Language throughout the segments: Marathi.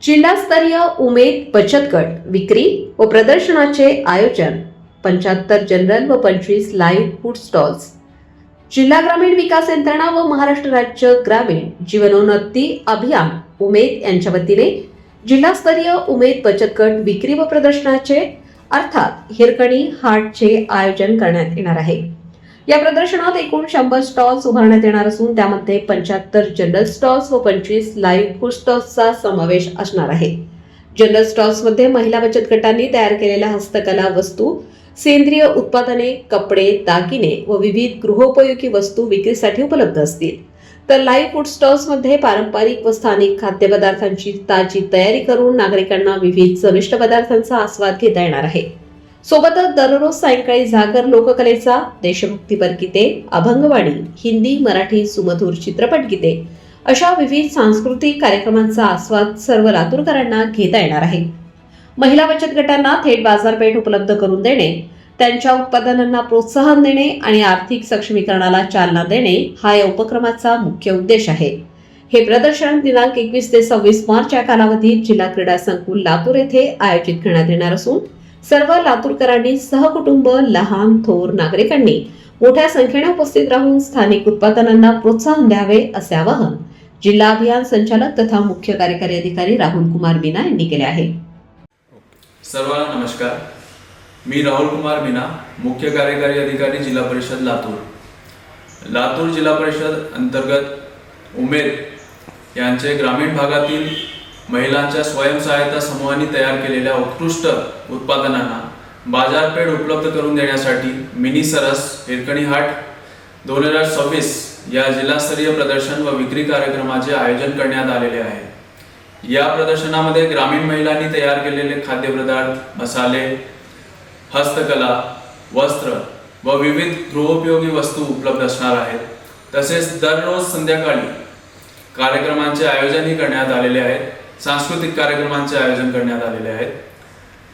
जिल्हास्तरीय उमेद बचत गट विक्री व प्रदर्शनाचे आयोजन 75 जनरल व 25 लाईव्ह फूड स्टॉल्स. जिल्हा ग्रामीण विकास यंत्रणा व महाराष्ट्र राज्य ग्रामीण जीवनोन्नती अभियान उमेद यांच्या वतीने जिल्हास्तरीय उमेद बचत गट विक्री व प्रदर्शनाचे अर्थात हिरकणी हाटचे आयोजन करण्यात येणार आहे. या प्रदर्शनात एकूण 100 स्टॉल्स उभारण्यात येणार असून त्यामध्ये 75 जनरल स्टॉल्स व 25 लाईव्ह फूड स्टॉल्सचा समावेश असणार आहे. जनरल स्टॉल्समध्ये महिला बचत गटांनी तयार केलेल्या हस्तकला वस्तू, सेंद्रिय उत्पादने, कपडे, दागिने व विविध गृहोपयोगी वस्तू विक्रीसाठी उपलब्ध असतील. तर लाईव्ह फूड स्टॉल्समध्ये पारंपरिक व स्थानिक खाद्यपदार्थांची ताजी तयारी करून नागरिकांना विविध चविष्ट पदार्थांचा आस्वाद घेता येणार आहे. सोबतच दररोज सायंकाळी जागर लोककलेचा, देशभक्तीपर गीते, अभंगवाणी, हिंदी, मराठी सुमधुर चित्रपट गीते अशा विविध सांस्कृतिक कार्यक्रमांचा आस्वाद सर्व लातूरकरांना घेता येणार आहे. महिला बचत गटांना थेट बाजारपेठ उपलब्ध करून देणे, त्यांच्या उत्पादनांना प्रोत्साहन देणे आणि आर्थिक सक्षमीकरणाला चालना देणे हा या उपक्रमाचा मुख्य उद्देश आहे. हे प्रदर्शन दिनांक 21 ते 26 मार्च या कालावधीत जिल्हा क्रीडा संकुल लातूर येथे आयोजित करण्यात येणार असून सर्व लातूरकरांनी सहकुटुंब, लहान थोर नागरिकांनी मोठ्या संख्येने उपस्थित राहून स्थानिक उत्पादनांना प्रोत्साहन द्यावे असे आवाहन जिल्हा अभियान संचालक तथा मुख्य कार्यकारी अधिकारी राहुल कुमार मीना यांनी केले आहे. सर्वांना नमस्कार. मी राहुल कुमार मीना, मुख्य कार्यकारी अधिकारी जिल्हा परिषद लातूर. लातूर जिल्हा परिषद अंतर्गत उमेद यांचे ग्रामीण भागातील महिलांच्या स्वयंसहायता समूहांनी तयार केलेल्या उत्कृष्ट उत्पादनांना बाजारपेठ उपलब्ध करून देण्यासाठी मिनी सरस हिरकणी हाट 2026 या जिल्हास्तरीय प्रदर्शन व विक्री कार्यक्रमाचे आयोजन करण्यात आलेले आहे. या प्रदर्शनामध्ये ग्रामीण महिलांनी तयार केलेले खाद्यपदार्थ, मसाले, हस्तकला, वस्त्र व विविध गृहोपयोगी वस्तू उपलब्ध असणार आहेत. तसेच दररोज संध्याकाळी कार्यक्रमांचे आयोजनही करण्यात आलेले आहेत. सांस्कृतिक कार्यक्रमांचे आयोजन करण्यात आलेले आहेत.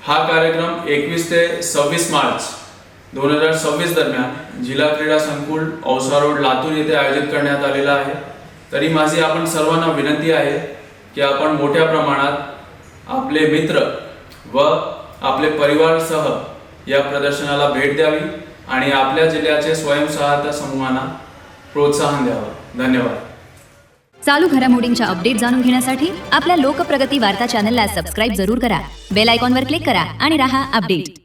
हा कार्यक्रम 21 ते 26 मार्च 2026 दरम्यान जिल्हा क्रीडा संकुल औसा रोड लातूर येथे आयोजित करण्यात आलेला आहे. तरी माझी आपण सर्वांना विनंती आहे की आपण मोठ्या प्रमाणात आपले मित्र व आपले परिवारसह या प्रदर्शनाला भेट द्यावी आणि आपल्या जिल्ह्याचे स्वयंसहायता समूहांना प्रोत्साहन द्यावं. धन्यवाद. चालू घडामोडींच्या अपडेट जाणून घेण्यासाठी आपल्या लोकप्रगती वार्ता चॅनलला सबस्क्राईब जरूर करा. बेल आयकॉनवर क्लिक करा आणि रहा अपडेट.